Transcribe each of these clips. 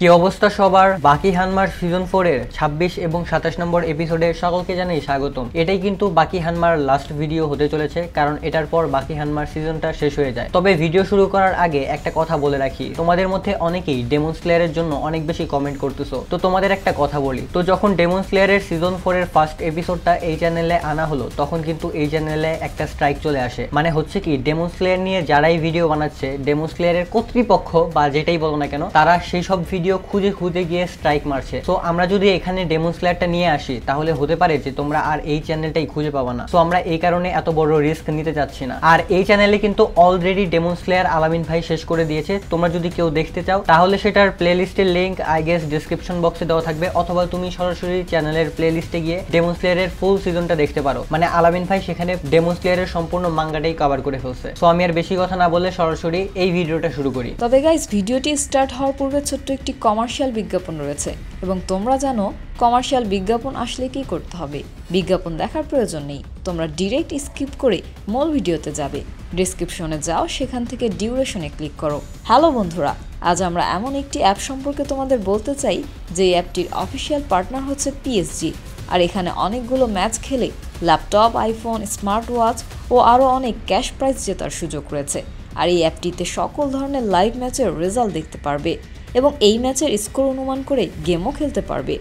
কি অবস্থা সবার? বাকি হানমার সিজন 4 এর 26 এবং 27 নম্বর এপিসোডে সকলকে জানাই স্বাগতম। এটাই কিন্তু বাকি হানমার লাস্ট ভিডিও হতে চলেছে, কারণ এটার পর বাকি হানমার সিজনটা শেষ হয়ে যায়। তবে ভিডিও শুরু করার আগে একটা কথা বলে রাখি, তোমাদের মধ্যে অনেকেই ডেমন স্লেয়ারের জন্য অনেক বেশি কমেন্ট করতেছো, তো তোমাদের একটা কথা বলি। তো যখন ডেমন স্লেয়ারের সিজন 4 এর ফার্স্ট এপিসোডটা এই চ্যানেলে আনা হলো, তখন কিন্তু এই চ্যানেলে একটা স্ট্রাইক চলে আসে। মানে হচ্ছে কি, ডেমন স্লেয়ার নিয়ে যারাই ভিডিও বানাচ্ছে, ডেমন স্লেয়ারের কর্তৃপক্ষ বা যেটাই বলো না কেন, তারা সেই সব ভিডিও খুঁজে খুঁজে গিয়ে স্ট্রাইক মারছে। তো আমরা যদি এখানে ডেমন স্লেয়ারটা নিয়ে আসি, তাহলে হতে পারে যে তোমরা আর এই চ্যানেলটাই খুঁজে পাবা না। তো আমরা এই কারণে এত বড় রিস্ক নিতে যাচ্ছি না। আর এই চ্যানেলে কিন্তু অলরেডি ডেমন স্লেয়ার আলামিন ভাই শেষ করে দিয়েছে। তোমরা যদি কেউ দেখতে চাও, তাহলে সেটার প্লেলিস্টের লিংক আই গেস ডেসক্রিপশন বক্সে দেওয়া থাকবে, অথবা তুমি সরাসরি চ্যানেলের প্লেলিস্টে গিয়ে ডেমন স্লেয়ারের ফুল সিজনটা দেখতে পারো। মানে আলামিন ভাই সেখানে ডেমন স্লেয়ারের সম্পূর্ণ মাঙ্গাটাই কভার করে ফেলছে। তো আমি আর বেশি কথা না বলে সরাসরি এই ভিডিওটা শুরু করি। তবে গাইস, ভিডিওটি স্টার্ট হওয়ার পূর্বে ছোট্ট একটি কমার্শিয়াল বিজ্ঞাপন রয়েছে, এবং তোমরা জানো কমার্শিয়াল বিজ্ঞাপন আসলে কি করতে হবে। বিজ্ঞাপন দেখার প্রয়োজন নেই, তোমরা ডিরেক্ট স্কিপ করে মূল ভিডিওতে যাবে। ডেসক্রিপশনে যাও, সেখান থেকে ডিউরেশনে ক্লিক করো। হ্যালো বন্ধুরা, আজ আমরা এমন একটি অ্যাপ সম্পর্কে তোমাদের বলতে চাই যে অ্যাপটির অফিসিয়াল পার্টনার হচ্ছে পিএসজি। আর এখানে অনেকগুলো ম্যাচ খেলে ল্যাপটপ, আইফোন, স্মার্ট ওয়াচ ও আরও অনেক ক্যাশ প্রাইজ জেতার সুযোগ রয়েছে। আর এই অ্যাপটিতে সকল ধরনের লাইভ ম্যাচের রেজাল্ট দেখতে পারবে, এবং এই ম্যাচের স্কোর অনুমান করে গেমও খেলতে পারবে।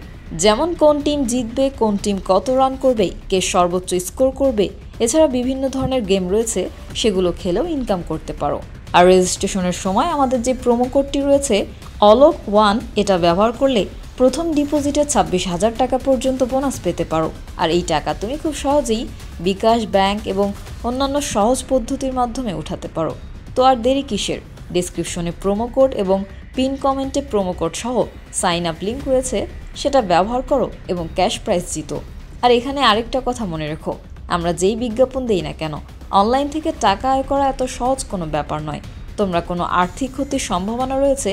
যেমন কোন টিম জিতবে, কোন টিম কত রান করবে, কে সর্বোচ্চ স্কোর করবে। এছাড়া বিভিন্ন ধরনের গেম রয়েছে, সেগুলো খেলেও ইনকাম করতে পারো। আর রেজিস্ট্রেশনের সময় আমাদের যে প্রোমো কোডটি রয়েছে অলোক1, এটা ব্যবহার করলে প্রথম ডিপোজিটে 26,000 টাকা পর্যন্ত বোনাস পেতে পারো। আর এই টাকা তুমি খুব সহজেই বিকাশ, ব্যাংক এবং অন্যান্য সহজ পদ্ধতির মাধ্যমে উঠাতে পারো। তো আর দেরি কিসের? ডেসক্রিপশনে প্রোমো কোড এবং পিন কমেন্টে প্রোমো কোড সহ সাইন আপ লিঙ্ক রয়েছে, সেটা ব্যবহার করো এবং ক্যাশ প্রাইজ জিতো। আর এখানে আরেকটা কথা মনে রেখো, আমরা যেই বিজ্ঞাপন দেই না কেন, অনলাইন থেকে টাকা আয় করা এত সহজ কোনো ব্যাপার নয়। তোমরা কোনো আর্থিক ক্ষতির সম্ভাবনা রয়েছে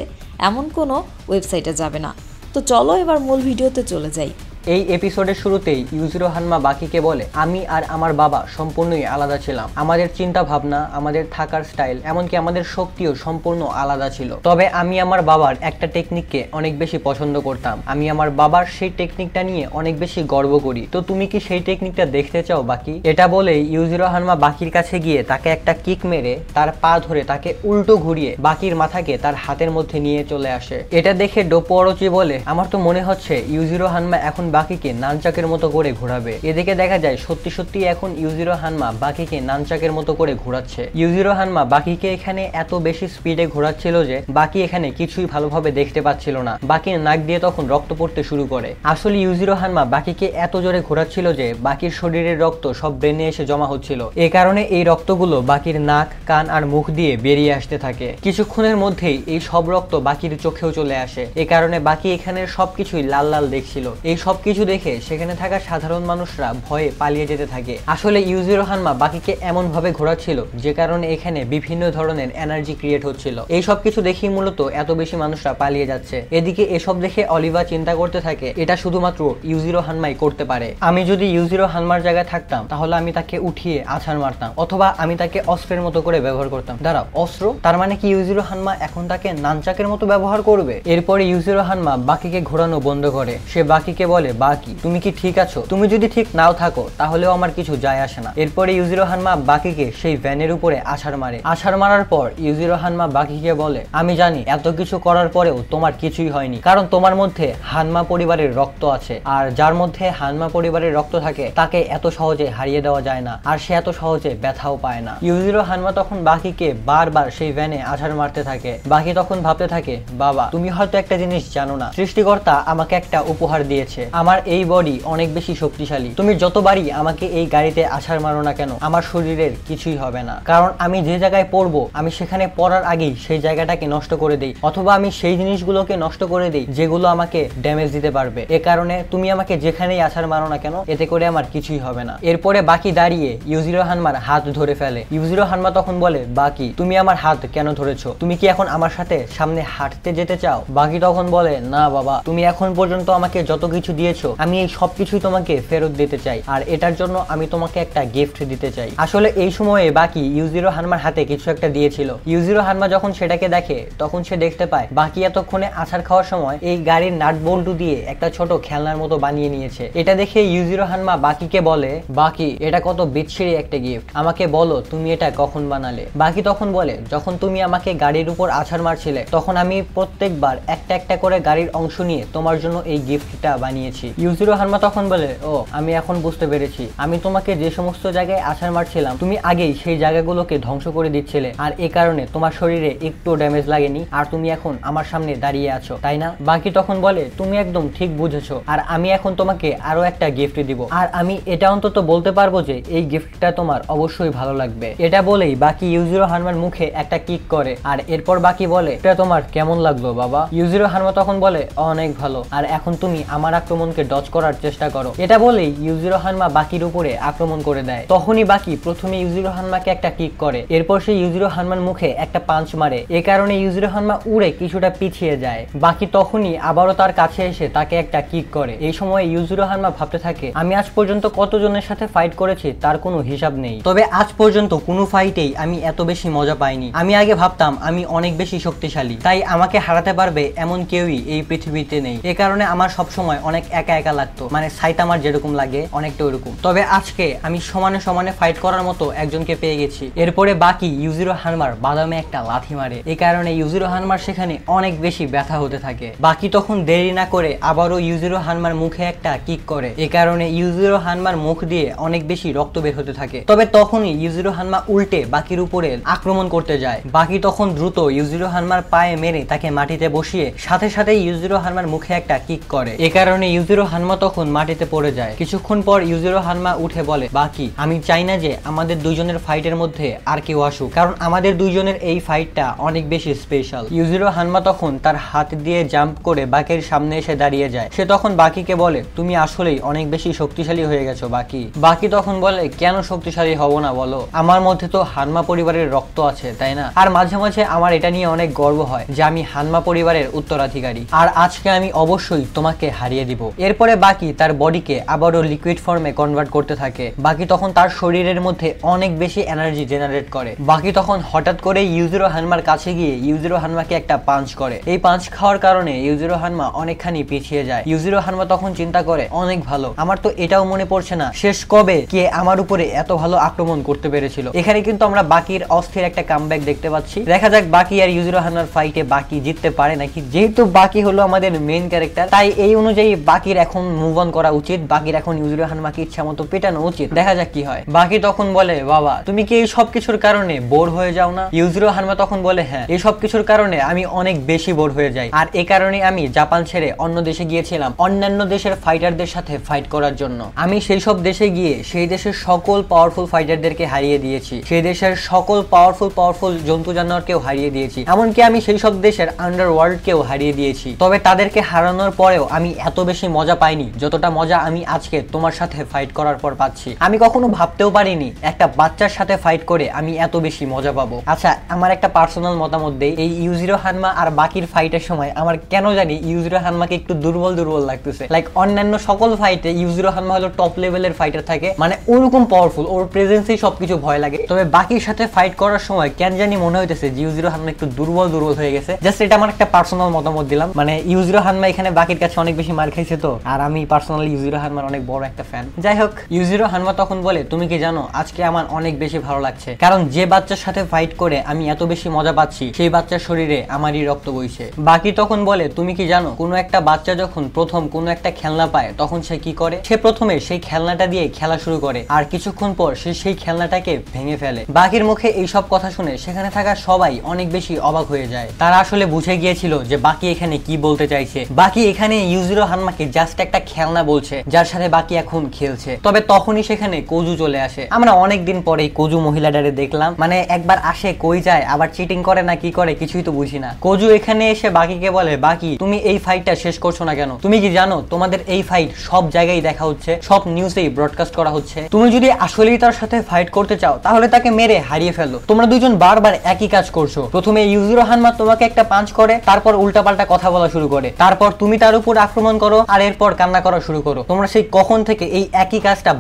এমন কোনো ওয়েবসাইটে যাবে না। তো চলো এবার মূল ভিডিওতে চলে যাই। এই এপিসোডের শুরুতেই ইউজিরো হানমা বাকিকে বলে, আমি আর আমার বাবা সম্পূর্ণই আলাদা ছিলাম। আমাদের চিন্তা ভাবনা, আমাদের থাকার স্টাইল, এমনকি আমাদের শক্তিও সম্পূর্ণ আলাদা ছিল। তবে আমি আমার বাবার একটা টেকনিককে অনেক বেশি পছন্দ করতাম। আমি আমার বাবার সেই টেকনিকটা নিয়ে অনেক বেশি গর্ব করি। তো তুমি কি সেই টেকনিকটা দেখতে চাও বাকি? এটা বলে ইউজিরো হানমা বাকির কাছে গিয়ে তাকে একটা কিক মেরে তার পা ধরে তাকে উল্টো ঘুরিয়ে বাকির মাথাকে তার হাতের মধ্যে নিয়ে চলে আসে। এটা দেখে ডোপোরোচি বলে, আমার তো মনে হচ্ছে ইউজিরো হানমা এখন বাকিকে নানচাকের মতো করে ঘোরাবে। এদিকে দেখা যায় সত্যি সত্যি এখন ইউজিরো হানমা বাকিকে নানচাকের মতো করে ঘোরাচ্ছে। ইউজিরো হানমা বাকিকে এখানে এত বেশি স্পিডে ঘোরাচ্ছিল যে বাকি এখানে কিছুই ভালোভাবে দেখতে পাচ্ছিল না। বাকির নাক দিয়ে তখন রক্ত পড়তে শুরু করে। আসলে ইউজিরো হানমা বাকিকে এত জোরে ঘোরাচ্ছিল যে বাকির শরীরের রক্ত সব ব্রেনে এসে জমা হচ্ছিল। এ কারণে এই রক্তগুলো বাকির নাক, কান আর মুখ দিয়ে বেরিয়ে আসতে থাকে। কিছুক্ষণের মধ্যেই এই সব রক্ত বাকির চোখেও চলে আসে। এ কারণে বাকি এখানে সবকিছুই লাল লাল দেখছিল। এই সবকিছু দেখে সেখানে থাকা সাধারণ মানুষরা ভয়ে পালিয়ে যেতে থাকে। আসলে ইউজিরো হানমা বাকিকে এমন ভাবে ঘোরাচ্ছিল যে কারণে এখানে বিভিন্ন ধরনের এনার্জি ক্রিয়েট হচ্ছিল। এই সব কিছু দেখেই মূলত এত বেশি মানুষরা পালিয়ে যাচ্ছে। এদিকে এসব দেখে অলিভা চিন্তা করতে থাকে, এটা শুধুমাত্র ইউজিরো হানমাই করতে পারে। আমি যদি ইউজিরো হানমার জায়গায় থাকতাম, তাহলে আমি তাকে উঠিয়ে আছাড় মারতাম, অথবা আমি তাকে অস্ত্রের মতো করে ব্যবহার করতাম। দাঁড়াও, অস্ত্র? তার মানে কি ইউজিরো হানমা এখন তাকে নানচাকের মতো ব্যবহার করবে? এরপরে ইউজিরো হানমা বাকিকে ঘোরানো বন্ধ করে। সে বাকিকে বলে, বাকি তুমি কি ঠিক আছো? তুমি যদি ঠিক নাও থাকো, তাহলেও আমার কিছু যায় আসে না। এরপরে ইউজিরো হানমা বাকিকে সেই ভ্যানের উপরে আছাড় মারে। আছাড় মারার পর ইউজিরো হানমা বাকিকে বলে, আমি জানি এত কিছু করার পরেও তোমার কিছুই হয়নি, কারণ তোমার মধ্যে হানমা পরিবারের রক্ত আছে। আর যার মধ্যে হানমা পরিবারের রক্ত থাকে, তাকে এত সহজে হারিয়ে দেওয়া যায় না, আর সে এত সহজে ব্যথাও পায় না। ইউজিরো হানমা তখন বাকিকে বারবার সেই ভ্যানে আছাড় মারতে থাকে। বাকি তখন ভাবতে থাকে, বাবা তুমি হয়তো একটা জিনিস জানো না, সৃষ্টিকর্তা আমাকে একটা উপহার দিয়েছে। আমার এই বডি অনেক বেশি শক্তিশালী। তুমি যতবারই আমাকে এই গাড়িতে আছাড় মারো না কেন, আমার শরীরের কিছুই হবে না, কারণ আমি যে জায়গায় পড়বো, আমি সেখানে পড়ার আগেই সেই জায়গাটাকে নষ্ট করে দেই, অথবা আমি সেই জিনিসগুলোকে নষ্ট করে দেই যেগুলো আমাকে ড্যামেজ দিতে পারবে। এ কারণে তুমি আমাকে যেখানেই আছাড় মারো না কেন, এতে করে আমার কিছুই হবে না। এরপরে বাকি দাঁড়িয়ে ইউজিরো হানমার হাত ধরে ফেলে। ইউজিরো হানমা তখন বলে, বাকি তুমি আমার হাত কেন ধরেছো? তুমি কি এখন আমার সাথে সামনে হাঁটতে যেতে চাও? বাকি তখন বলে, না বাবা, তুমি এখন পর্যন্ত আমাকে যত কিছু দিয়ে দিয়েছো আমি এই সবকিছুই তোমাকে ফেরত দিতে চাই, আর এটার জন্য আমি তোমাকে একটা গিফট দিতে চাই। আসলে এই সময়ে বাকি ইউজিরো হানমার হাতে কিছু একটা দিয়েছিল। ইউজিরো হানমা যখন সেটাকে দেখে তখন সে দেখতে পায় বাকি এতক্ষণে আছাড় খাওয়ার সময় এই গাড়ির নাট বল্টু দিয়ে একটা ছোট খেলনার মতো বানিয়ে নিয়েছে। এটা দেখে ইউজিরো হানমা বাকিকে বলে, বাকি এটা কত বিচ্ছিরি একটা গিফট, আমাকে বলো তুমি এটা কখন বানালে? বাকি তখন বলে, যখন তুমি আমাকে গাড়ির উপর আছাড় মারছিলে তখন আমি প্রত্যেকবার একটা একটা করে গাড়ির অংশ নিয়ে তোমার জন্য এই গিফটটা বানিয়েছি। ইউজিরো হানমা তখন বলে, ও আমি এখন বুঝতে পেরেছি, আমি তোমাকে যে সমস্ত জায়গায় আছাড় মারছিলাম তুমি আগেই সেই জায়গাগুলোকে ধ্বংস করে দিচ্ছিলে, আর এই কারণে তোমার শরীরে একটু ড্যামেজ লাগেনি, আর তুমি এখন আমার সামনে দাঁড়িয়ে আছো, তাই না? বাকি তখন বলে, তুমি একদম ঠিক বুঝেছো, আর আমি এখন তোমাকে আরো একটা গিফট দিব, আর আমি এটা অন্তত বলতে পারবো যে এই গিফটটা তোমার অবশ্যই ভালো লাগবে। এটা বলেই বাকি ইউজিরো হানমার মুখে একটা কিক করে, আর এরপর বাকি বলে, এটা তোমার কেমন লাগলো বাবা? ইউজিরো হানমা তখন বলে, অনেক ভালো, আর এখন তুমি আমার আক্রমণকে ডজ করার চেষ্টা করো। এটা বলেই ইউজিরো হানমা বাকির উপরে আক্রমণ করে দেয়। তখনই বাকি প্রথমে ইউজিরো হানমাকে একটা কিক করে, এরপর সে ইউজিরো হানমার মুখে একটা পাঞ্চ মারে। এ কারণে ইউজিরো হানমা উড়ে কিছুটা পিছিয়ে যায়। বাকি তখনই আবারও তার কাছে এসে তাকে একটা কিক করে। এই সময় ইউজিরো হানমা ভাবতে থাকে, আমি আজ পর্যন্ত কতজনের সাথে ফাইট করেছি তার কোনো হিসাব নেই, তবে আজ পর্যন্ত কোনো ফাইটেই আমি এত বেশি মজা পাইনি। আমি আগে ভাবতাম আমি অনেক বেশি শক্তিশালী, তাই আমাকে হারাতে পারবে এমন কেউই এই পৃথিবীতে নেই। এ কারণে আমার সবসময় অনেক একা একা লাগতো, মানে সাইতামার যেরকম লাগে অনেকটা ওরকম। তবে আজকে আমি সমানে সমানে ফাইট করার মতো একজনকে পেয়ে গেছি। এরপরে বাকি ইউজিরো হানমার বাদামে একটা লাথি মারে। এই কারণে ইউজিরো হানমার সেখানে অনেক বেশি ব্যথা হতে থাকে। বাকি তখন দেরি না করে আবারও ইউজিরো হানমার মুখে একটা কিক করে। এই কারণে ইউজিরো হানমার মুখ দিয়ে অনেক বেশি রক্ত বের হতে থাকে। তবে তখনই ইউজিরো হানমা উল্টে বাকির উপরে আক্রমণ করতে যায়। বাকি তখন দ্রুত ইউজিরো হানমার পায়ে মেরে তাকে মাটিতে বসিয়ে সাথে সাথে ইউজিরো হানমার মুখে একটা কিক করে। এই কারণে ইউজিরো হানমা তখন মাটিতে পড়ে যায়। কিছুক্ষণ পর ইউজিরো হানমা উঠে বলে, বাকি আমি চাই না যে আমাদের দুইজনের ফাইটের মধ্যে আর কেউ আসুক, কারণ আমাদের দুইজনের এই ফাইটটা অনেক বেশি স্পেশাল। ইউজিরো হানমা তখন তার হাত দিয়ে জাম্প করে বাকির সামনে এসে দাঁড়িয়ে যায়। সে তখন বাকিকে বলে, তুমি আসলেই অনেক বেশি শক্তিশালী হয়ে গেছো বাকি। বাকি তখন বলে, কেন শক্তিশালী হব না বলো, আমার মধ্যে তো হানমা পরিবারের রক্ত আছে তাই না? আর মাঝে মাঝে আমার এটা নিয়ে অনেক গর্ব হয় যে আমি হানমা পরিবারের উত্তরাধিকারী, আর আজকে আমি অবশ্যই তোমাকে হারিয়ে দিব। এরপরে বাকি তার বডিকে আবারও লিকুইড ফর্মে কনভার্ট করতে থাকে। বাকি তখন তার শরীরের মধ্যে অনেক বেশি এনার্জি জেনারেট করে। বাকি তখন হঠাৎ করে ইউজিরো হানমার কাছে গিয়ে ইউজিরো হানমাকে একটা পাঞ্চ করে। এই পাঞ্চ খাওয়ার কারণে ইউজিরো হানমা অনেকখানি পিছিয়ে যায়। ইউজিরো হানমা তখন চিন্তা করে, অনেক ভালো, আমার তো এটাও মনে পড়ছে না শেষ কবে কে আমার উপরে এত ভালো আক্রমণ করতে পেরেছিল। এখানে কিন্তু আমরা বাকির অস্থির একটা কামব্যাক দেখতে পাচ্ছি। দেখা যাক বাকি আর ইউজিরো হানমার ফাইটে বাকি জিততে পারে নাকি। যেহেতু বাকি হলো আমাদের মেইন ক্যারেক্টার, তাই এই অনুযায়ী বাকির এখন মুভ অন করা উচিত। বাকির এখন ইউজিরো হানমাকে ইচ্ছা মতো পেটানো উচিত। দেখা যাক কি হয়। বাকি তখন বলে, বাবা তুমি কি এই সব কিছুর কারণে বোর হয়ে যাও না? ইউজিরো হানমা তখন বলে, হ্যাঁ এই সব কিছুর কারণে আমি অনেক বেশি বোর হয়ে যাই, আর এই কারণে আমি জাপান ছেড়ে অন্য দেশে গিয়েছিলাম অন্যান্য দেশের ফাইটারদের সাথে ফাইট করার জন্য। আমি সেই সব দেশে গিয়ে সেই দেশের সকল পাওয়ারফুল ফাইটারদেরকে হারিয়ে দিয়েছি, সেই দেশের সকল পাওয়ারফুল জন্তু জানোয়ারকেও হারিয়ে দিয়েছি, এমনকি আমি সেই সব দেশের আন্ডারওয়ার্ল্ডকেও হারিয়ে দিয়েছি। তবে তাদেরকে হারানোর পরেও আমি এত বেশি মজা পাইনি যতটা মজা আমি আজকে তোমার সাথে ফাইট করার পর পাচ্ছি। আমি কখনো ভাবতেও পারিনি একটা বাচ্চার সাথে ফাইট করে আমি এত বেশি মজা পাবো। আচ্ছা, আমার একটা পার্সোনাল মতামত দেই, এই ইউজিরো হানমা আর বাকির ফাইটের সময় আমার কেন জানি ইউজিরো হানমাকে একটু দুর্বল লাগতেছে। লাইক অন্যান্য সকল ফাইটে ইউজিরো হানমা হলো টপ লেভেলের ফাইটার থাকে, মানে ওরকম পাওয়ারফুল, ওর প্রেজেন্সেই সবকিছু ভয় লাগে। তবে বাকির সাথে ফাইট করার সময় কেন জানি মনে হইতেছে যে ইউজিরো হানমা একটু দুর্বল হয়ে গেছে। জাস্ট এটা আমার একটা পার্সোনাল মতামত দিলাম। মানে ইউজিরো হানমা এখানে বাকির কাছে অনেক বেশি মার খাইছে তো, আর আমি পার্সোনালি ইউজিরো হানমার অনেক বড় একটা ফ্যান। যাই হোক, ইউজিরো হানমা তখন বলে, তুমি কি জানো আজকে আমার অনেক বেশি ভালো লাগছে, কারণ যে বাচ্চার সাথে ফাইট করে আমি এত বেশি মজা পাচ্ছি সেই বাচ্চার শরীরে আমারই রক্ত বইছে। বাকি তখন বলে, তুমি কি জানো কোনো একটা বাচ্চা যখন প্রথম কোনো একটা খেলনা পায় তখন সে কি করে? সে প্রথমে সেই খেলনাটা দিয়ে খেলা শুরু করে, আর কিছুক্ষণ পর সে সেই খেলনাটাকে ভেঙে ফেলে। বাকির মুখে এইসব কথা শুনে সেখানে থাকা সবাই অনেক বেশি অবাক হয়ে যায়। তারা আসলে বুঝে গিয়েছিল যে বাকি এখানে কি বলতে চাইছে। বাকি এখানে ইউজিরো হানমাকে জাস্ট একটা খেলনা বলছে যার সাথে বাকি এখন খেলছে। তবে তখনই সেখানে কোজু চলে আসে। আমরা অনেকদিন পরে কোজু মহিলাটারে দেখলাম, মানে একবার আসে কই যায়, আবার চিটিং করে না কি করে কিছুই তো বুঝি না। কোজু এখানে এসে বাকিকে বলে, বাকি তুমি এই ফাইটটা শেষ করছো না কেন? তুমি কি জানো তোমাদের এই ফাইট সব জায়গায় দেখা হচ্ছে, সব নিউজেই ব্রডকাস্ট করা হচ্ছে। তুমি যদি আসলেই তার সাথে ফাইট করতে চাও তাহলে তাকে মেরে হারিয়ে ফেলো। তোমরা দুজন বারবার একই কাজ করছো। প্রথমে ইউজিরো হানমা তোমাকে একটা পাঞ্চ করে, তারপর উল্টাপাল্টা কথা বলা শুরু করে, তারপর তুমি তার উপর আক্রমণ করো, আর আর এরপর কান্না করা শুরু করো। তোমরা সেই কখন থেকে এই একই কাজটা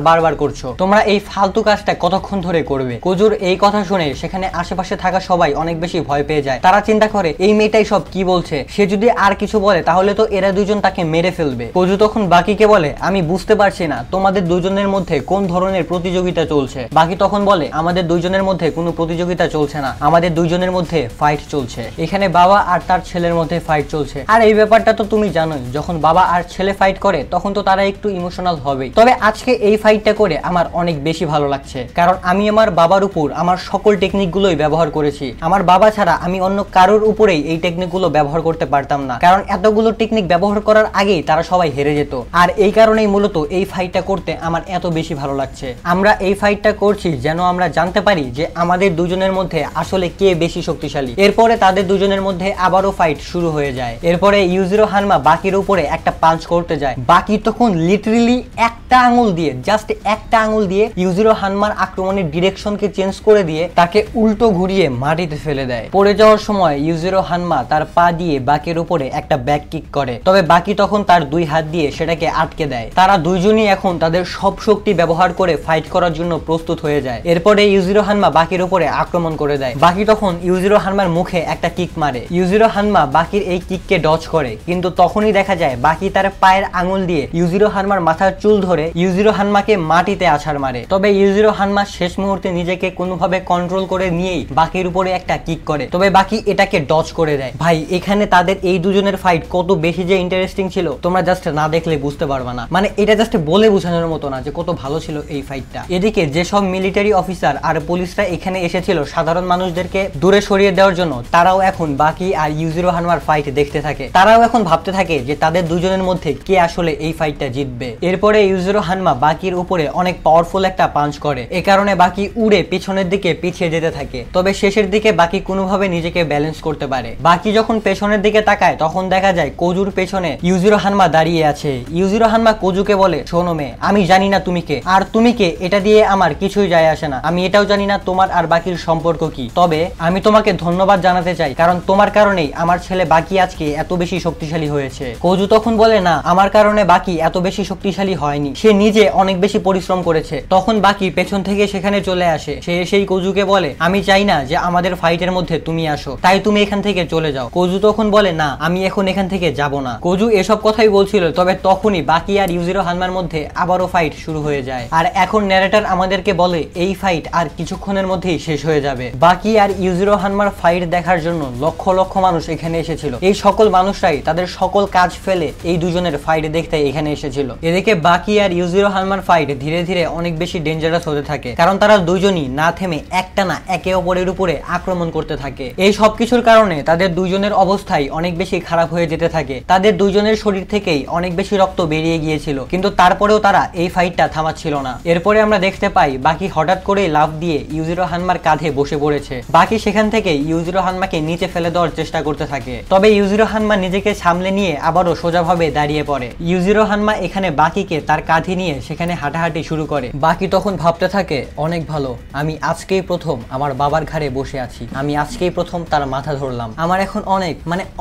বারবার করছো? তোমরা এই ফালতু কাজটা কতক্ষণ ধরে করবে? কোজুর এই কথা শুনে সেখানে আশেপাশে থাকা সবাই অনেক বেশি ভয় পেয়ে যায়। তারা চিন্তা করে এই মেয়েটাই সব কি বলছে, সে যদি আর কিছু বলে তাহলে তো এরা দুজন তাকে মেরে ফেলবে। কোজু তখন বাকিকে বলে, আমি বুঝতে পারছি না তোমাদের দুজনের মধ্যে কোন ধরনের প্রতিযোগিতা চলছে। বাকি তখন বলে, আমাদের দুজনের মধ্যে কোনো প্রতিযোগিতা চলছে না, আমাদের দুজনের মধ্যে ফাইট চলছে। এখানে বাবা আর তার ছেলের মধ্যে ফাইট চলছে। আর এই ব্যাপারটা তো তুমি জানোই, যখন বাবা আর ছেলে ফাইট করে তখন তো তারা একটু ইমোশনাল হবেই। তবে আজকে এই ফাইটটা করে আমার অনেক বেশি ভালো লাগছে, কারণ আমি আমার বাবার উপর আমার সকল টেকনিকগুলোই ব্যবহার করেছি। আমার বাবা ছাড়া আমি অন্য কারোর উপরেই এই টেকনিকগুলো ব্যবহার করতে পারতাম না, কারণ এতগুলো টেকনিক ব্যবহার করার আগেই তারা সবাই হেরে যেত। আর এই কারণেই মূলত এই ফাইটটা করতে আমার এত বেশি ভালো লাগছে। আমরা এই ফাইটটা করছি যেন আমরা জানতে পারি যে আমাদের দুজনের মধ্যে আসলে কে বেশি শক্তিশালী। এরপরে তাদের দুজনের মধ্যে আবারও ফাইট শুরু হয়ে যায়। এরপরে ইউজিরো হানমা বাকির উপরে একটা পাঞ্চ করতে যায়। বাকি তখন লিটারেলি একটা আঙুল দিয়ে, জাস্ট একটা আঙুল দিয়ে ইউজিরো হানমার আক্রমণের ডিরেকশনকে চেঞ্জ করে দিয়ে তাকে উল্টো ঘুরিয়ে মাটিতে ফেলে দেয়। পড়ে যাওয়ার সময় ইউজিরো হানমা তার পা দিয়ে বাকির উপরে একটা ব্যাক কিক করে, তবে বাকি তখন তার দুই হাত দিয়ে সেটাকে আটকে দেয়। তারা দুইজনই এখন তাদের সব শক্তি ব্যবহার করে ফাইট করার জন্য প্রস্তুত হয়ে যায়। এরপরে ইউজিরো হানমা বাকির উপরে আক্রমণ করে দেয়। বাকি তখন ইউজিরো হানমার মুখে একটা কিক মারে। ইউজিরো হানমা বাকির এই কিককে ডজ করে, কিন্তু তখনই দেখা যায় বাকি তার পায়ের আঙুল দিয়ে ইউজিরো হানমার মাথার চুল ধরে ইউজিরো হানমাকে মাটিতে আছাড় মারে। তবে ইউজিরো হানমা শেষ মুহূর্তে নিজেকে কোনোভাবে কন্ট্রোল করে নিয়েই বাকির উপরে একটা কিক করে, তবে বাকি এটাকে ডজ করে দেয়। ভাই, এখানে তাদের এই দুজনের ফাইট কত বেশি যে ইন্টারেস্টিং ছিল তোমরা জাস্ট না দেখলে বুঝতে পারবা না। মানে এটা জাস্ট বলে বোঝানোর মতো না যে কত ভালো ছিল এই ফাইটটা। এদিকে যেসব মিলিটারি অফিসার আর পুলিশরা এখানে এসেছিল সাধারণ মানুষদেরকে দূরে সরিয়ে দেওয়ার জন্য, তারাও এখন বাকি আর ইউজিরো হানমার ফাইট দেখতে থাকে। তারাও এখন ভাবতে থাকে যে তাদের দুজনের মধ্যে কে আসলে এই ফাইটটা জিতবে। এরপরে ইউজিরো হানমা বাকির উপরে অনেক পাওয়ারফুল একটা পাঞ্চ করে, এ কারণে বাকি উড়ে পেছনের দিকে পিছিয়ে যেতে থাকে। তবে শেষের দিকে বাকি কোনোভাবে নিজেকে ব্যালেন্স করতে পারে। বাকি যখন পেছনের দিকে তাকায় তখন দেখা যায় কোজুর পেছনে ইউজিরো হানমা দাঁড়িয়ে আছে। ইউজিরো হানমা কোজুকে বলে, শোনো মেয়ে, আমি জানি না তুমি কে, আর তুমি কে এটা দিয়ে আমার কিছুই যায় আসে না। আমি এটাও জানি না তোমার আর বাকির সম্পর্ক কি, তবে আমি তোমাকে ধন্যবাদ জানাতে চাই, কারণ তোমার কারণেই আমার ছেলে বাকি আজকে এত বেশি শক্তিশালী হয়েছে। কোজু তখন বলে, না, আমার কারণে বাকি এত বেশি শক্তিশালী হয়নি, সে নিজে অনেক বেশি পরিশ্রম করেছে। তখন বাকি পেছন থেকে সেখানে চলে আসে। সে সেই কোজুকে বলে, আমি চাই না যে আমাদের ফাইটের মধ্যে তুমি আসো, তাই তুমি এখান থেকে চলে যাও। কোজু তখন বলে, না, আমি এখন এখান থেকে যাব না। কোজু এসব কথাই বলছিল, তবে তখনই বাকি আর ইউজিরো হানমার মধ্যে আবারও ফাইট শুরু হয়ে যায়। আর এখন ন্যারেটর আমাদেরকে বলে এই ফাইট আর কিছুক্ষণের মধ্যেই শেষ হয়ে যাবে। বাকি আর ইউজিরো হানমার ফাইট দেখার জন্য লক্ষ লক্ষ মানুষ এখানে এসেছিল। এই সকল মানুষরাই তাদের সকল কাজ ফেলে এই দুজনের ফাইট দেখতে এখানে এসেছিল। এদিকে বাকি আর ইউজিরো হানমার ফাইট ধীরে ধীরে অনেক বেশি ডেঞ্জারাস হতে থাকে, কারণ তারা দুজনই না থেমে একটানা একে অপরের উপরে আক্রমণ করতে থাকে। এই সব কিছুর কারণে তাদের দুজনের অবস্থাই অনেক বেশি খারাপ হয়ে যেতে থাকে। তাদের দুজনের শরীর থেকেই অনেক বেশি রক্ত বেরিয়ে গিয়েছিল, কিন্তু তারপরেও তারা এই ফাইটটা থামাচ্ছিল না। এরপরে আমরা দেখতে পাই বাকি হঠাৎ করে লাফ দিয়ে ইউজিরো হানমার কাঁধে বসে পড়েছে। বাকি সেখান থেকে ইউজিরো হানমাকে নিচে ফেলে দেওয়ার চেষ্টা করতে থাকে, তবে ইউজিরো হানমা নিজেকে সামলে নিয়ে আবারও সোজাভাবে দাঁড়িয়ে পড়ে। ইউজিরো হানমা এখানে বাকিকে তার কাঁধে নিয়ে সেখানে হাঁটাহাঁটি শুরু করে। বাকি তখন ভাবতে থাকে, অনেক ভালো, আমি আজকেই প্রথম আমার বাবার ঘাড়ে বসে আছি, আমি আজকেই প্রথম তার মাথা ধরলাম, আমার এখন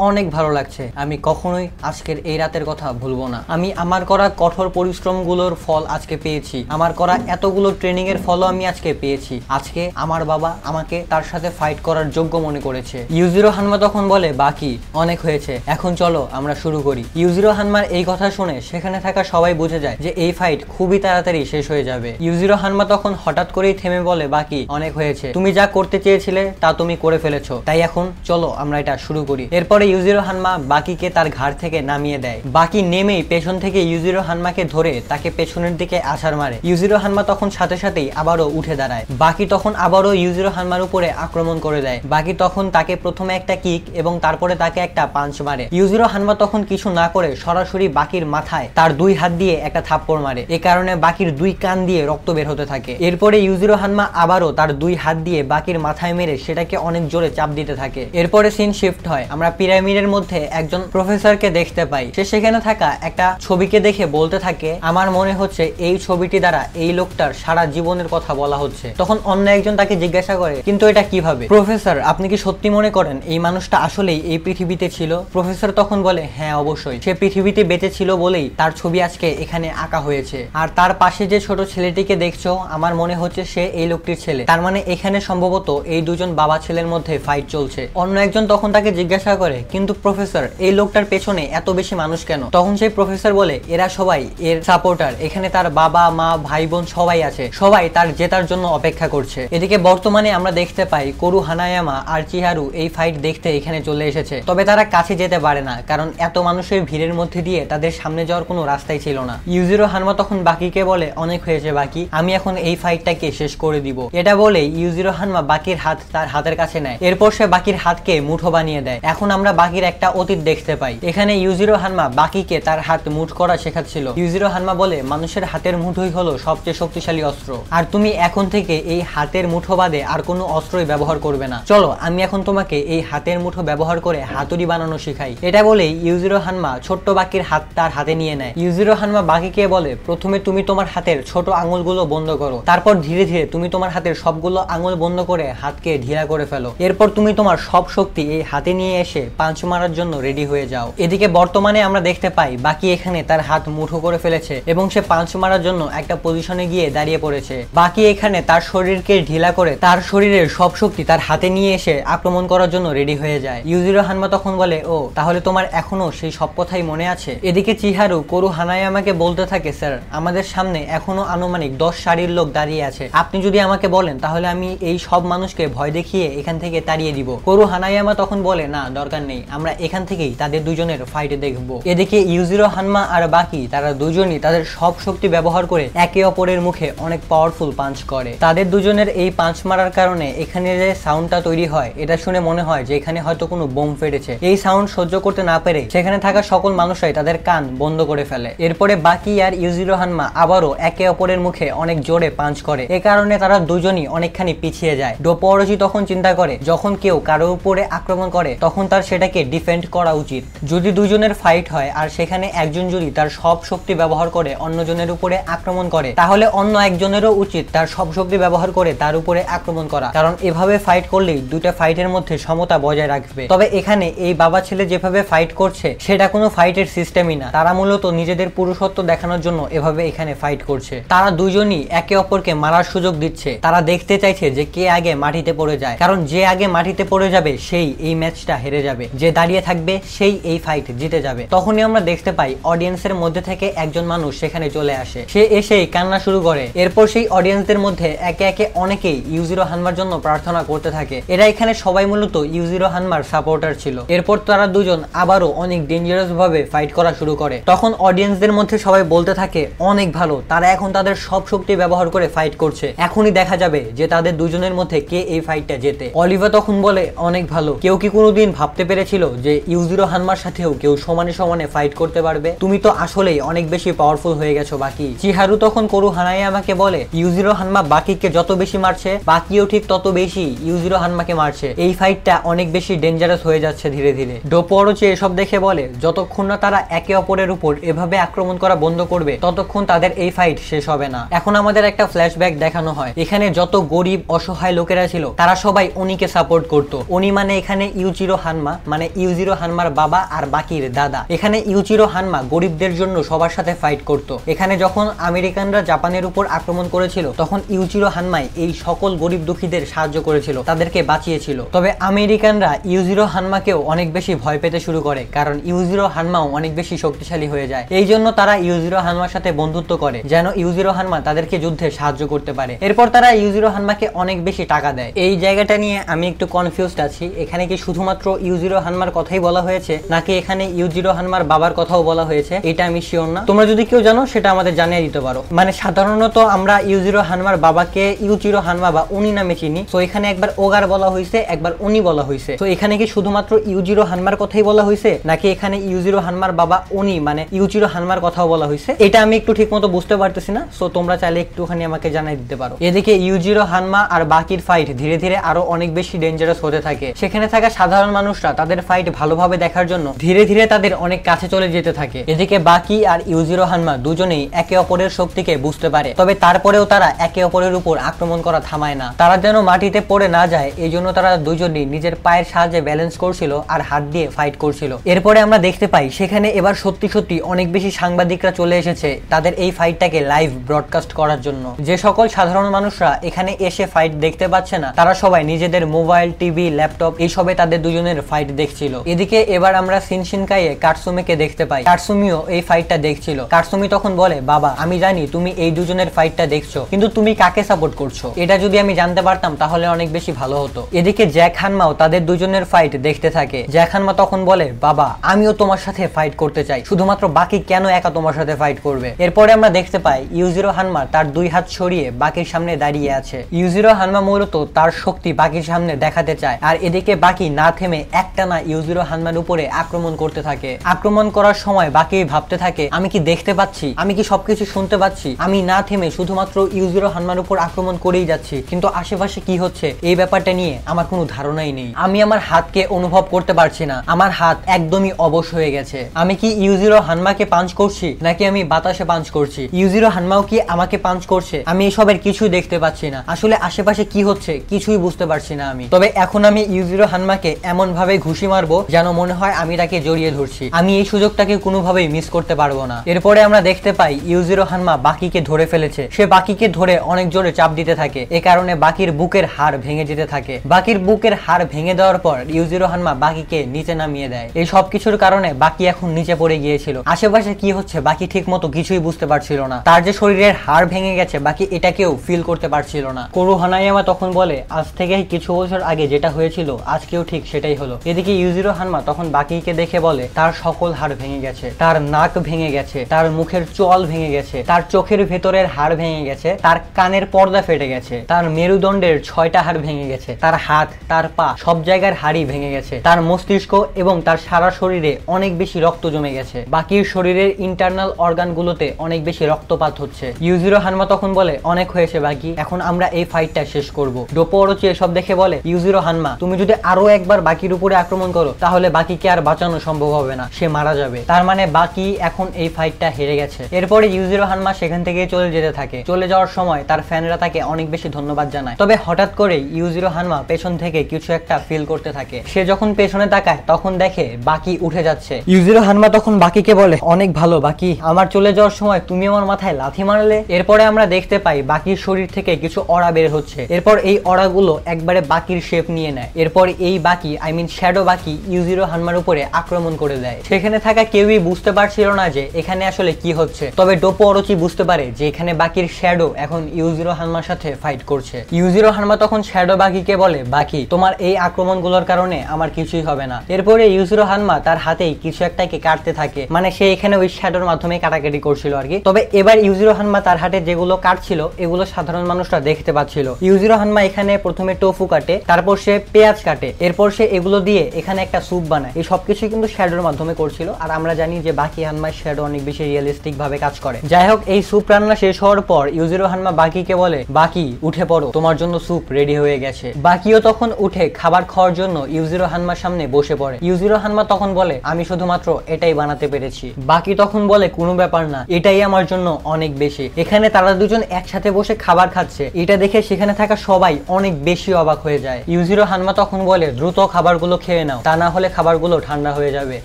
অনেক ভালো লাগছে। আমি কখনোই আজকের এই রাতের কথা ভুলবো না। আমি আমার করা কঠোর পরিশ্রমগুলোর ফল আজকে পেয়েছি, আমার করা এতগুলো ট্রেনিং এর ফলও আমি আজকে পেয়েছি। আজকে আমার বাবা আমাকে তার সাথে ফাইট করার যোগ্য মনে করেছে। ইউজিরো হানমা তখন বলে, বাকি অনেক হয়েছে, এখন চলো আমরা শুরু করি। ইউজিরো হানমার এই কথা শুনে সেখানে থাকা সবাই বুঝে যায় যে এই ফাইট খুবই তাড়াতাড়ি শেষ হয়ে যাবে। ইউজিরো হানমা তখন হঠাৎ করেই থেমে বলে, বাকি অনেক হয়েছে, তুমি যা করতে চেয়েছিলে তা তুমি করে ফেলেছো, তাই এখন চলো আমরা এটা শুরু করি। এরপরে ইউজিরো হানমা বাকিকে তার ঘাড় থেকে নামিয়ে দেয়। বাকি নেমেই পেছন থেকে ইউজিরো হানমাকে ধরে তাকে পেছনের দিকে আছাড় মারে। ইউজিরো হানমা তখন সাথে সাথেই আবারও উঠে দাঁড়ায়। বাকি তখন আবারও ইউজিরো হানমার উপরে আক্রমণ করে দেয়। বাকি তখন তাকে প্রথমে একটা কিক এবং তারপরে তাকে একটা পাঞ্চ মারে। ইউজিরো হানমা তখন কিছু না করে সরাসরি বাকির মাথায় তার দুই হাত দিয়ে একটা থাপ্পড় মারে। এ কারণে বাকির দুই কান দিয়ে রক্ত বের হতে থাকে। এরপরে ইউজিরো হানমা আবারও তার দুই হাত দিয়ে বাকির মাথায় মেরে সেটাকে অনেক জোরে চাপ দিতে থাকে। এরপরে সিন শিফট হয়, আমরা পিরামিডের মধ্যে একজন প্রফেসরকে দেখতে পাই। সে সেখানে থাকা একটা ছবিকে দেখে বলতে থাকে, আমার মনে হচ্ছে এই ছবিটি দ্বারা এই লোকটার সারা জীবনের কথা বলা হচ্ছে। তখন অন্য একজন তাকে জিজ্ঞাসা করে, কিন্তু এটা কিভাবে? প্রফেসর, আপনি কি সত্যি মনে করেন এই মানুষটা আসলেই এই পৃথিবীতে ছিল? প্রফেসর তখন বলে, হ্যাঁ অবশ্যই, সে পৃথিবীতে বেঁচে ছিল বলেই তার ছবি আজকে এখানে আঁকা হয়েছে। আর তার পাশে যে ছোট ছেলেটিকে দেখছো, আমার মনে হচ্ছে সে এই লোকটির ছেলে। তার মানে এখানে সম্ভবত এই দুজন বাবা ছেলের মধ্যে ফাইট চলছে। অন্য একজন তখন তাকে জিজ্ঞাসা করে, কিন্তু প্রফেসর এই লোকটার পেছনে এত বেশি মানুষ কেন? তখন সেই প্রফেসর বলে, এরা সবাই এর সাপোর্টার, এখানে তার বাবা মা ভাই বোন সবাই আছে, সবাই তার জেতার জন্য অপেক্ষা করছে। এদিকে বর্তমানে আমরা দেখতে পাই কোরু হানায়ামা আর চিহারু এই ফাইট দেখতে এখানে চলে এসেছে। তবে তারা কাছে যেতে পারে না, কারণ এত মানুষের ভিড়ের মধ্যে দিয়ে তাদের সামনে যাওয়ার কোনো রাস্তাই ছিল না। ইউজিরো হানমা তখন বাকিকে বলে, অনেক হয়েছে বাকি, আমি এখন এই ফাইটটাকে শেষ করে দিব। এটা বলে ইউজিরো হানমা বাকির হাত তার হাতের কাছে নেয়। এরপর সে বাকির হাতকে মুঠো বানিয়ে দেয়। এখন আমরা বাকির একটা অতীত দেখতে পাই। এখানে ইউজিরো হানমা বাকিকে তার হাত মুঠ করা শেখাচ্ছিল। ইউজিরো হানমা বলে, মানুষের হাতের মুঠোই হলো সবচেয়ে শক্তিশালী অস্ত্র, আর তুমি এখন থেকে এই হাতের মুঠো বাদে আর কোনো অস্ত্রই ব্যবহার করবে না। চলো আমি এখন তোমাকে এই হাতের মুঠো ব্যবহার করে হাতুড়ি বানানো শিখাই। এটা বলেই ইউজিরো হানমা ছোট্ট বাকির হাত তার হাতে নিয়ে নেয়। ইউজিরো হানমা বাকিকে বলে, প্রথমে তুমি তোমার হাতের ছোট আঙুলগুলো বন্ধ করো, তারপর ধীরে ধীরে তুমি তোমার হাতের সবগুলো আঙুল বন্ধ করে হাতকে ঢিলা করে ফেলো। এরপর তুমি তোমার সব শক্তি এই হাতে নিয়ে এসে পাঞ্চ মারার জন্য রেডি হয়ে যাও। এদিকে বর্তমানে আমরা দেখতে পাই বাকি এখানে তার হাত মুঠো করে ফেলেছে এবং সে পাঞ্চ মারার জন্য একটা পজিশনে গিয়ে দাঁড়িয়ে পড়েছে। বাকি এখানে তার শরীরকে ঢিলা করে তার শরীরের সব শক্তি তার হাতে নিয়ে এসে আক্রমণ করার জন্য রেডি হয়ে যায়। ইউজিরো হানমা তখন বলে, ও তাহলে তোমার এখনো সেই সব কথাই মনে আছে? এদিকে চিহারু কোরু হানায়ামাকে বলতে থাকে, স্যার আমাদের সামনে এখনো আনুমানিক 10 সারির লোক দাঁড়িয়ে আছে, আপনি যদি আমাকে বলেন তাহলে আমি এই সব মানুষকে ভয় দেখিয়ে এখান থেকে তাড়িয়ে দিব। কোরু হানায়ামা তখন বলে, না দরকার নেই, আমরা এখান থেকেই তাদের দুজনের ফাইট দেখব। এদিকে ইউজিরো হানমা আর বাকি তারা দুজনই তাদের সব শক্তি ব্যবহার করে একে অপরের মুখে অনেক পাওয়ারফুল পাঞ্চ করে। তাদের দুজনের এই পাঞ্চ মারার কারণে এখানে যে সাউন্ডটা তৈরি হয়, এটা শুনে মনে হয় যে এখানে হয়তো কোনো বোম ফেটেছে। এই সাউন্ড সহ্য করতে না পেরে সেখানে থাকা সকল মানুষরাই তাদের কান বন্ধ করে ফেলে। এরপরে বাকি আর ইউজিরো হানমা আবারও একে অপরের মুখে অনেক জোরে পাঞ্চ করে। এ কারণে তারা দুজনই অনেকখানি পিছিয়ে যায়। ডোপোরোজি তখন চিন্তা করে, যখন কেউ কারো উপরে আক্রমণ করে তখন তার সেটাকে ডিফেন্ড করা উচিত। যদি দুজনের ফাইট হয় আর সেখানে একজন যদি তার সব শক্তি ব্যবহার করে অন্যজনের উপরে আক্রমণ করে, তাহলে অন্য একজনেরও উচিত তার সব শক্তি ব্যবহার করে তার উপরে আক্রমণ করা, কারণ এভাবে ফাইট করলেই দুইটা ফাইটের মধ্যে সমতা বজায় রাখবে। তবে এখানে এই বাবা ছেলে যেভাবে ফাইট করছে সেটা কোনো ফাইটের সিস্টেমই না, তারা মূলত নিজেদের পুরুষত্ব দেখানোর জন্য এভাবে এখানে ফাইট করছে। তারা দুজনই একে অপরকে মারার সুযোগ দিচ্ছে। তারা দেখতে চাইছে যে কে আগে মাটিতে পড়ে যায়, কারণ যে আগে মাটিতে পড়ে যাবে সেই এই ম্যাচটা হেরে যাবে, যে দাঁড়িয়ে থাকবে সেই এই ফাইট জিতে যাবে। তখনই আমরা দেখতে পাই অডিয়েন্সের মধ্যে থেকে একজন মানুষ সেখানে চলে আসে। সে এসেই কান্না শুরু করে। এরপর সেই অডিয়েন্সদের মধ্যে একে একে অনেকেই ইউজিরো হানমার জন্য প্রার্থনা করতে থাকে। এরা এখানে সবাই মূলত ইউজিরো হানমার সাপোর্টার ছিল। এরপর তারা দুজন আবারও অনেক ডেঞ্জারাস ভাবে ফাইট করা শুরু করে। তখন অডিয়েন্সদের মধ্যে সবাই বলতে থাকে, অনেক ভালো, তারা এখন তাদের সব শক্তি ব্যবহার করে ফাইট করছে, এখনই দেখা যাবে যে তাদের দুজনের মধ্যে কে এই ফাইটটা জেতে। অলিভা তখন বলে, অনেক ভালো, কেউ কি কোনোদিন ভাবতে পেরেছিল যে ইউজিরো হানমার সাথেও কেউ সমানে সমানে ফাইট করতে পারবে? তুমি তো আসলেই অনেক বেশি পাওয়ারফুল হয়ে গেছো বাকি। চিহারু তখন কোরু হানায়ামাকে বলে, ইউজিরো হানমা বাকিকে যত বেশি মারছে বাকিও ঠিক তত বেশি ইউজিরো হানমাকে মারছে, এই ফাইটটা অনেক বেশি ডেঞ্জারাস হয়ে যাচ্ছে ধীরে ধীরে। ডোপোরোচি এসব দেখে বলে, যতক্ষণ না তারা একে অপরের উপর এভাবে আক্রমণ করা বন্ধ করবে ততক্ষণ তাদের এই ফাইট শেষ হবে না। এখন আমাদের একটা ফ্ল্যাশব্যাক দেখানো হয়। এখানে যত গরিব অসহায় লোকেরা ছিল তারা সবাই উনিকে সাপোর্ট করতো। উনি মানে এখানে ইউজিরো হানমা, মানে ইউজিরো হানমার বাবা আর বাকির দাদা। এখানে ইউজিরো হানমা গরিবদের জন্য সবার সাথে ফাইট করতো। এখানে যখন আমেরিকানরা জাপানের উপর আক্রমণ করেছিল তখন ইউজিরো হানমাই এই সকল গরিব দুঃখীদের সাহায্য করেছিল, তাদেরকে বাঁচিয়েছিল। তবে আমেরিকানরা ইউজিরো হানমাকেও অনেক বেশি ভয় পেতে শুরু করে, কারণ ইউজিরো হানমাও অনেক বেশি শক্তিশালী হয়ে যায়। এই জন্য তারা ইউজিরো হানমার সাথে বন্ধুত্ব করে যেন ইউজিরো হানমা তাদেরকে যুদ্ধে সাহায্য করতে পারে। এরপর তারা ইউজিরো হানমাকে অনেক বেশি টাকা দেয়। এই জায়গাটা নিয়ে আমি একটু কনফিউজড আছি, এখানে কি শুধুমাত্র ইউজিরো হানমার কথাই বলা হয়েছে নাকি এখানে ইউজিরো হানমার বাবার কথাও বলা হয়েছে, এটা আমি শিওর না। তোমরা যদি কেউ জানো সেটা আমাদের জানিয়ে দিতে পারো। মানে সাধারণত আমরা ইউজিরো হানমার বাবাকে ইউজিরো হানমা বা উনি নামে চিনি, তো এখানে একবার ওগার বলা হয়েছে একবার উনি বলা হয়েছে, তো এখানে কি শুধুমাত্র ইউজিরো হানমার কথাই বলা হয়েছে নাকি এখানে ইউজিরো হানমার বাবা উনি মানে ইউজিরো হানমার কথাও বলা হয়েছে, এটা আমি একটু ঠিক মতো বুঝতে পারতেছি না। সো তোমরা চাইলে একটুখানি আমাকে জানাই দিতে পারো। এদিকে ইউজিরো হানমা আর বাকির ফাইট ধীরে ধীরে আরো অনেক বেশি ডেঞ্জারাস হতে থাকে। সেখানে থাকা সাধারণ মানুষরা তাদের ফাইট ভালোভাবে দেখার জন্য ধীরে ধীরে তাদের অনেক কাছে চলে যেতে থাকে। এদিকে বাকি আর ইউজিরো হানমা দুজনেই একে অপরের শক্তিকে বুঝতে পারে, তবে তারপরেও তারা একে অপরের উপর আক্রমণ করা থামায় না। তারা যেন মাটিতে পড়ে না যায় এই জন্য তারা দুজনেই নিজের পায়ের সাহায্যে ব্যালেন্স করছিল আর হাত দিয়ে ফাইট করছিল। এরপরে আমরা দেখতে পাই সেখানে এবার সত্যি সত্যি অনেক বেশি সাংবাদিকরা চলে এসেছে তাদের এই ফাইটটাকে লাইভ ব্রডকাস্ট করার জন্য। যে সকল সাধারণ মানুষরা এখানে এসে ফাইট দেখতে পাচ্ছে না তারা সবাই নিজেদের মোবাইল, টিভি, ল্যাপটপ এইসবে তাদের দুজনের ফাইট দেখছিল। এদিকে এবার আমরা শিনশিনকাইয়ে কাটসুমিকে দেখতে পাই। কাটসুমিও এই ফাইটটা দেখছিল। কাটসুমি তখন বলে, বাবা আমি জানি তুমি এই দুজনের ফাইটটা দেখছো, কিন্তু তুমি কাকে সাপোর্ট করছো এটা যদি আমি জানতে পারতাম তাহলে অনেক বেশি ভালো হতো। এদিকে জ্যাক হানমাও তাদের দুজনের ফাইট দেখতে থাকে। জ্যাক হানমা তখন বলে, বাবা আমিও তোমার সাথে ফাইট করতে চাই, শুধুমাত্র বাকি কেন একা তোমার সাথে ফাইট করবে। এরপরে আমরা দেখতে পাই ইউজিরো হানমা তার দুই হাত ছড়িয়ে বাকির সামনে দাঁড়িয়ে আছে। ইউজিরো হানমা মূলত তার শক্তি বাকির সামনে দেখাতে চায়, আর এদিকে বাকি না থেমে একটানা ইউজিরো হানমার উপরে আক্রমণ করতে থাকে। আক্রমণ করার সময় বাকি ভাবতে থাকে, আমি কি দেখতে পাচ্ছি, আমি কি সবকিছু শুনতে পাচ্ছি, আমি না থেমে শুধুমাত্র ইউজিরো হানমার উপর আক্রমণ করেই যাচ্ছি, কিন্তু আশেপাশে কি হচ্ছে এই ব্যাপারটা নিয়ে আমার কোনো ধারণাই নেই। আমি আমার হাতকে অনুভব করতে পারছি না, আমার হাত একদমই অবশ হয়ে গেছে। আমি কি ইউজিরো হানমাকে পাঞ্চ করছি নাকি আমি বাতাসে পাঞ্চ করছি, ইউজিরো হানমাও কি আমাকে পাঞ্চ করছে, আমি এসবের কিছুই দেখতে পাচ্ছি না। আসলে আশেপাশে কি হচ্ছে কিছুই বুঝতে পারছি না আমি। তবে এখন আমি ইউজিরো হানমাকে এমন ভাবে ঘুষি মারবো যেন মনে হয় আমি তাকে জড়িয়ে ধরছি। আমি এই সুযোগটাকে কোনোভাবেই মিস করতে পারবো না। এরপরে আমরা দেখতে পাই ইউজিরো হানমা বাকিকে ধরে ফেলেছে। সে বাকিকে ধরে অনেক জোরে চাপ দিতে থাকে, এ কারণে বাকির বুকের হাড় ভেঙে যেতে থাকে। বাকির বুকের হাড় ভেঙে দেওয়ার পর ইউজিরো হানমা বাকিকে নিচে নামিয়ে দেয়। এই সব কিছুর কারণে বাকি এখন নিচে পড়ে গিয়েছিল। আশেপাশে কি হচ্ছে বাকি ঠিক মতো কিছুই বুঝতে পারছিল না। তার যে শরীরের হাড় ভেঙে গেছে বাকি এটাকেও ফিল করতে পারছিল না। কোরু হানায়ামা তখন বলে, আজ থেকে কিছু বছর আগে যেটা হয়েছিল আজকেও ঠিক সেটাই হলো। এদিকে ইউজিরো হানমা তখন বাকিকে দেখে বলে, তার সকল হাড় ভেঙে গেছে, তার নাক ভেঙে গেছে, তার মুখের চোয়াল ভেঙে গেছে, তার চোখের ভেতরের হাড় ভেঙে গেছে, তার কানের পর্দা ফেটে গেছে, তার মেরুদণ্ডের 6টা হাড় ভেঙে গেছে, তার হাত, তার পা সব জায়গার হাড়ই ভেঙে গেছে, তার মস্তিষ্ক এবং তার সারা শরীরে অনেক বেশি রক্ত জমে গেছে, বাকির শরীরের ইন্টারনাল অর্গানগুলোতে অনেক বেশি রক্তপাত হচ্ছে। ইউজিরো হানমা তখন বলে, অনেক হয়েছে বাকি, এখন আমরা এই ফাইটটা শেষ করব। ডোপো অরোচি এসব দেখে বলে, ইউজিরো হানমা তুমি যদি আরো একবার বাকির উপরে আক্রমণ করো তাহলে বাকিকে আর বাঁচানো সম্ভব হবে না, সে মারা যাবে। তার মানে বাকি এখন এই ফাইটটা হেরে গেছে। এরপরে ইউজিরো হানমা সেখান থেকে চলে যেতে থাকে। চলে যাওয়ার সময় তার ফ্যানরা তাকে অনেক বেশি ধন্যবাদ জানায়। তবে হঠাৎ করেই ইউজিরো হানমা পেছন থেকে কিছু একটা ফিল করতে থাকে। সে যখন পেছনে তাকায় তখন দেখে বাকি উঠে যাচ্ছে। ইউজিরো হানমা তখন বাকিকে বলে, অনেক ভালো বাকি, আমার চলে যাওয়ার সময় তুমি আমার মাথায় লাথি মারলে। এরপরে আমরা দেখতে পাই বাকির শরীর থেকে কিছু অরা বের হচ্ছে। এরপর এই অরাগুলো একবারে বাকির শেপ নিয়ে নেয়। এরপর এই বাকি শ্যাডো বাকি ইউজিরো হানমার উপরে আক্রমণ করে দেয়। সেখানে থাকা কেউই বুঝতে পারছিল না যে এখানে আসলে কি হচ্ছে। তবে ডোপো অরোচি বুঝতে পারে যে এখানে বাকির শ্যাডো এখন ইউজিরো হানমার সাথে ফাইট করছে। ইউজিরো হানমা তখন শ্যাডো বাকিকে বলে, বাকি তোমার এই আক্রমণগুলোর কারণে আমার কিছুই হবে না। এরপরে ইউজিরো হানমা তার হাতেই কিছু একটাকে কাটতে থাকে, মানে সে এখানে ওই শ্যাডোর মাধ্যমে কাটাকাটি করছিল আর কি। তবে এবার ইউজিরো হানমা তার হাতে যেগুলো কাটছিল এগুলো সাধারণ মানুষরা দেখতে পাচ্ছিল। ইউজিরো হানমা এখানে প্রথমে টোফু কাটে, তারপর সে পেঁয়াজ কাটে, এরপর সে এগুলো দিয়ে এখানে একটা স্যুপ বানায়। এই সবকিছু কিন্তু শ্যাডোর মাধ্যমে করছিল। আর আমরা জানি যে বাকি হানমার শ্যাডো অনেক বেশি রিয়েলিস্টিক ভাবে কাজ করে। যাই হোক, এই স্যুপ রান্না শেষ হওয়ার পর ইউজিরো হানমা বাকিকে বলে, বাকি উঠে পড়ো, তোমার জন্য স্যুপ রেডি হয়ে গেছে। বাকিও তখন উঠে খাবার খাওয়ার জন্য ইউজিরো হানমার সামনে বসে পড়ে। ইউজিরো হানমা তখন বলে, আমি শুধুমাত্র এটাই বানাতে পেরেছি। বাকি তখন বলে, কোনো ব্যাপার না, এটাই আমার জন্য অনেক বেশি। এখানে তারা দুজন একসাথে বসে খাবার খাচ্ছে, এটা দেখে সেখানে থাকা সবাই অনেক বেশি অবাক হয়ে যায়। ইউজিরো হানমা তখন বলে, দ্রুত খাবারগুলো খেয়ে নাও, তা না হলে খাবারগুলো ঠান্ডা হয়ে যাবে।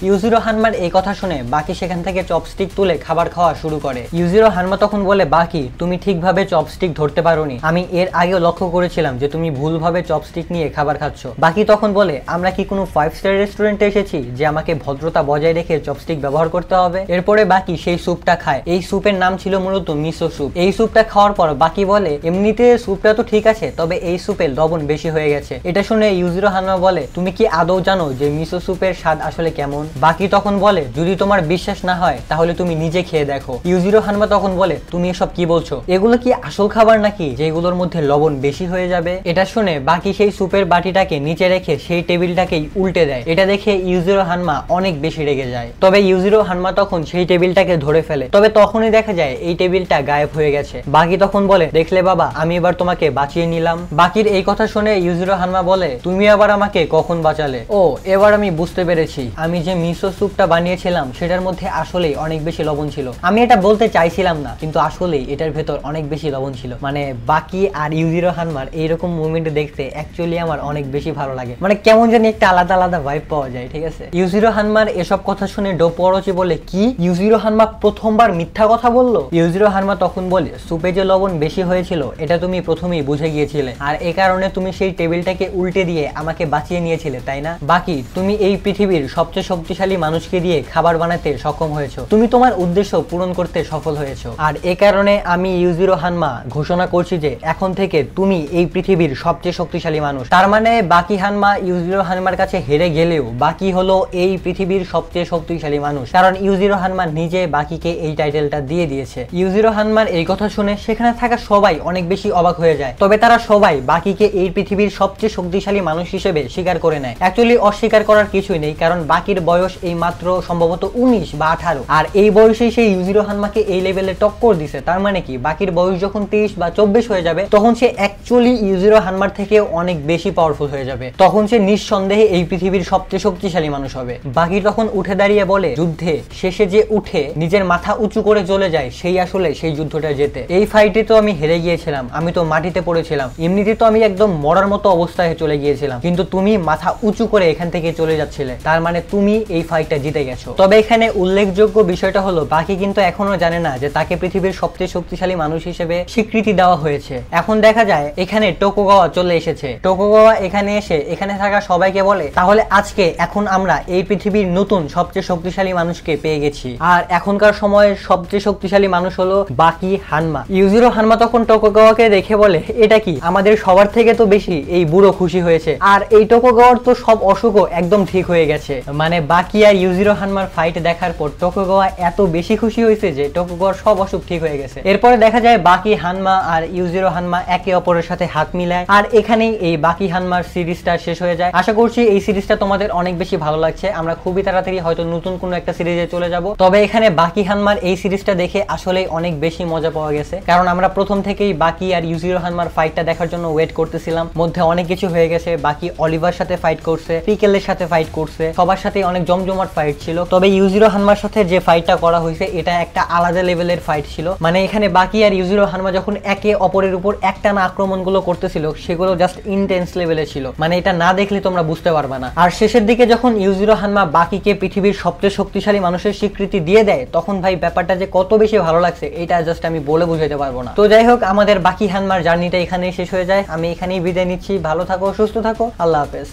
ইউজিরো হানমার এই কথা শুনে বাকি সেখান থেকে চপস্টিক তুলে খাবার খাওয়া শুরু করে। ইউজিরো হানমা তখন বলে, বাকি তুমি ঠিকভাবে চপস্টিক ধরতে পারোনি, আমি এর আগেও লক্ষ্য করেছিলাম যে তুমি ভুলভাবে চপস্টিক নিয়ে খাবার খাচ্ছ। বাকি তখন বলে, আমরা কি কোনো 5 স্টার রেস্টুরেন্টে এসেছি যে আমাকে ভদ্রতা বজায় রেখে চপস্টিক ব্যবহার করতে হবে? এরপরে বাকি সেই স্যুপটা খায়। এই স্যুপের নাম ছিল মূলত মিসো স্যুপ। এই স্যুপটা খাওয়ার পর বাকি বলে, এমনিতে স্যুপটা তো ঠিক আছে, তবে এই স্যুপে লবণ বেশি হয়ে গেছে। এটা শুনে ইউজিরো হানমা বলে, তুমি কি আদৌ জানো যে মিসো স্যুপের স্বাদ আসলে কেমন? বাকি তখন বলে, যদি তোমার বিশ্বাস না হয় তাহলে তুমি নিজে খেয়ে দেখো। ইউজিরো হানমা তখন বলে, তুমি এসব কি বলছো? এগুলো কি আসল খাবার নাকি যেগুলোর মধ্যে লবণ বেশি হয়ে যাবে? এটা শুনে বাকি সেই স্যুপের বাটিটাকে নিচে রেখে সেই টেবিলটাকেই উল্টে দেয়। এটা দেখে ইউজিরো হানমা অনেক বেশি রেগে যায়। তবে ইউজিরো হানমা তখন সেই টেবিলটাকে ধরে ফেলে। তবে তখনই দেখা যায় এই টেবিলটা গায়েব হয়ে গেছে। বাকি তখন বলে, দেখলে বাবা, আমি এবার তোমাকে বাঁচিয়ে নিলাম। বাকির এই কথা শুনে ইউজিরো হানমা বলে, তুমি আবার আমাকে কখন বাঁচালে? ও, এবার আমি বুঝতে পেরেছি, আমি যে মিসো স্যুপটা বানিয়েছিলাম সেটার মধ্যে আসলেই অনেক বেশি লবণ ছিল। আমি এটা বলতে চাইছিলাম না, কিন্তু আসলেই এটার ভেতর অনেক বেশি লবণ ছিল। মানে বাকি আর ইউজিরো হানমার এইরকম মুভমেন্ট দেখতে অ্যাকচুয়ালি আমার অনেক বেশি ভালো লাগে। মানে কেমন জানি একটা আলাদা আলাদা ভাইব পাওয়া যায়, ঠিক আছে? ইউজিরো হানমার এসব এসব কথা শুনে ডোপো অরোচি বলে, কি ইউজিরো হানমা প্রথমবার মিথ্যা কথা বললো? ইউজিরো হানমা তখন বলে, সুপে যে লবণ বেশি হয়েছিল এটা তুমি প্রথমেই বুঝে গিয়েছিলে, আর এই কারণে তুমি সেই টেবিলটাকে উল্টে দিয়ে আমাকে বাঁচিয়ে নিয়েছিলে, তাই না? বাকি তুমি এই পৃথিবীর সবচেয়ে শক্তিশালী মানুষকে দিয়ে খাবার বানাতে সক্ষম হয়েছো, তুমি তোমার উদ্দেশ্য পূরণ করতে সফল হয়েছো, আর এই কারণে আমি ইউজিরো হানমা ঘোষণা করছি যে এখন থেকে তুমি এই পৃথিবীর সবচেয়ে শক্তিশালী মানুষ। তার মানে বাকি হানমা ইউজিরো হানমার কাছে হেরে গেলেও বাকি হলো এই পৃথিবীর সবচেয়ে শক্তিশালী মানুষ, কারণ ইউজিরো হানমা নিজে বাকিকে এই টাইটেলটা দিয়ে দিয়েছে। ইউজিরো হানমার এই কথা শুনে সেখানে থাকা সবাই অনেক বেশি অবাক হয়ে যায়, তবে তারা সবাই বাকিকে এই পৃথিবীর সবচেয়ে শক্তিশালী মানুষ হিসেবে স্বীকার করে নেয়। অ্যাকচুয়ালি অস্বীকার করার কিছুই নেই, কারণ বাকির বয়স এই মাত্র সম্ভবত 19 বা 18, আর এই বয়সেই সেই ইউজিরো হানমাকে এই লেভেলে টক্কর দিছে। তার মানে কি বাকির বয়স যখন 23 বা 24 হয়ে যাবে তখন সে অ্যাকচুয়ালি ইউজিরো হানমার থেকে অনেক বেশি পাওয়ারফুল হয়ে যাবে, তখন সে নিঃসন্দেহে এই পৃথিবীর সবচেয়ে শক্তিশালী মানুষ হবে। বাকি তখন উঠে দাঁড়িয়ে বলে, যুদ্ধে শেষে যে উঠে নিজের মাথা উঁচু করে চলে যায় সেই আসলে সেই যুদ্ধটা জেতে। এই ফাইটে তো আমি হেরে গিয়েছিলাম, আমি তো মাটিতে পড়েছিলাম, এমনিতে তো আমি একদম মরার মতো অবস্থায় চলে গিয়েছিলাম, কিন্তু তুমি মাথা উঁচু করে এখান থেকে চলে যাচ্ছিলে, তার মানে তুমি এই ফাইটটা জিতে গেছো। তবে এখানে উল্লেখযোগ্য বিষয়টা হলো বাকি কিন্তু এখনো জানে না যে তাকে পৃথিবীর সবচেয়ে শক্তিশালী মানুষ হিসেবে স্বীকৃতি দেওয়া হয়েছে। এখন দেখা যায় এখানে টোকুগাওয়া চলে এসেছে। টোকুগাওয়া এখানে এসে এখানে থাকা সবাইকে বলে, তাহলে আজকে এখন আমরা এই পৃথিবীর নতুন সবচেয়ে শক্তিশালী মানুষকে পেয়ে গেছি, আর এখনকার সময়ে সবচেয়ে শক্তিশালী মানুষ হলো বাকি হানমা। ইউজিরো হানমা তখন টোকুগাওয়াকে দেখে বলে, এটা কি আমাদের সবার থেকে তো বেশি এই বুড়ো খুশি হয়েছে, আর এই টোকুগাওয়ার তো সব অসুখও একদম ঠিক হয়ে গেছে। মানে বাকি আর ইউজিরো হানমার ফাইট দেখার পর টোকুগাওয়া এত বেশি খুশি হয়েছে যে টোকুগাওয়ার সব অসুখ ঠিক হয়ে গেছে। এরপরে দেখা যায় বাকি হানমা আর ইউজিরো হানমা একে অপরের সাথে হাত মিলায়, আর এখানেই এই বাকি হানমার সিরিজটা শেষ হয়ে যায়। আশা করছি এই সিরিজটা তোমাদের অনেক বেশি ভালো লাগছে। আমরা খুবই তাড়াতাড়ি হয়তো নতুন কোনো একটা সিরিজে চলে যাব, তবে এখানে বাকি হানমার এই সিরিজটা দেখে আসলে অনেক বেশি মজা পাওয়া গেছে, কারণ আমরা প্রথম থেকেই বাকি আর ইউজিরো হানমার ফাইটটা দেখার জন্য ওয়েট করতেছিলাম। মধ্যে অনেক কিছু হয়ে গেছে, বাকি অলিভার সাথে ফাইট করছে, পিকেলের সাথে ফাইট করছে, সবার সাথে অনেক জমজমাট ফাইট ছিল। তবে ইউজিরো হানমার সাথে যে ফাইটটা করা হয়েছে এটা একটা আলাদা লেভেলের ফাইট ছিল। মানে এখানে বাকি আর ইউজিরো হানমা যখন একে অপরের উপর একটানা আক্রমণগুলো করতেছিল সেগুলো জাস্ট ইন্টেন্স লেভেলে ছিল, মানে এটা না দেখলে তোমরা বুঝতে পারবে না। আর শেষের দিকে যখন ইউজিরো হানমা বাকিকে পৃথিবীর সবচেয়ে শক্তিশালী মানুষের স্বীকৃতি দিয়ে দেয় তখন ভাই ব্যাপারটা যে কত বেশি ভালো লাগছে এটা জাস্ট আমি বলে বুঝাতে পারবো না। তো যাই হোক, আমাদের বাকি হানমার জার্নিটা এখানেই শেষ হয়ে যায়। আমি এখানেই বিদায় নিচ্ছি। ভালো থাকো, সুস্থ থাকো, আল্লাহ হাফেজ।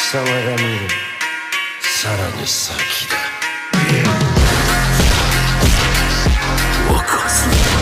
貴様が見るさらに先だ。起こす